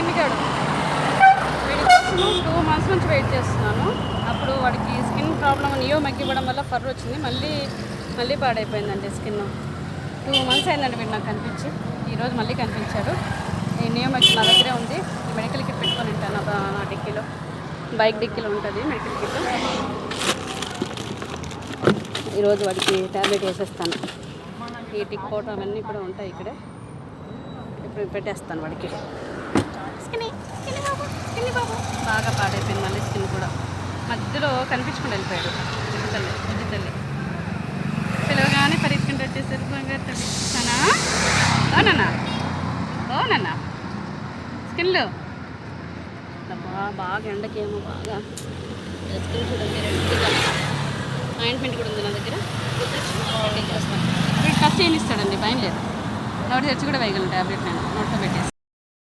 చిన్నగాడు. వీడి కోసం 2 months నుంచి వెయిట్ చేస్తున్నాను. అప్పుడు వాడికి స్కిన్ ప్రాబ్లం నియోమెక్ ఇవ్వడం వల్ల ఫర్ వచ్చింది. మళ్ళీ పాడైపోయిందండి స్కిన్. 2 months అయిందండి వీడు నాకు కనిపించి. ఈరోజు మళ్ళీ కనిపించాడు. ఈ నియోమెక్ నా దగ్గరే ఉంది. ఈ మెడికల్ కిట్ పెట్టుకొని ఉంటాను నా డిక్కీలో, బైక్ డిక్కీలో ఉంటుంది మెడికల్ కిట్. ఈరోజు వాడికి ట్యాబ్లెట్ వేసేస్తాను. ఈ టిక్ పౌడర్ అవన్నీ కూడా ఉంటాయి ఇక్కడే. ఇప్పుడు పెట్టేస్తాను వాడికి. స్కిన్ని బాబు బాగా పాడైపోయింది మళ్ళీ స్కిన్ కూడా. మధ్యలో కనిపించుకుని వెళ్ళిపోయాడు. బుజ్జి తల్లి పిలవగానే పరిగెత్తుకుంటూ వచ్చేసరి నాన్న స్కిన్లో బాగా ఎండకేమో బాగా స్కిన్ చూడండి రెడ్గా. ఆయింట్మెంట్ కూడా ఉంది నా దగ్గర. చేస్తాను. వీడు టచ్ చేయనిస్తాడండి, భయం లేదు. నోటి తెచ్చి కూడా వేయగలను ట్యాబ్లెట్ నేను నోట్లో పెట్టేసి.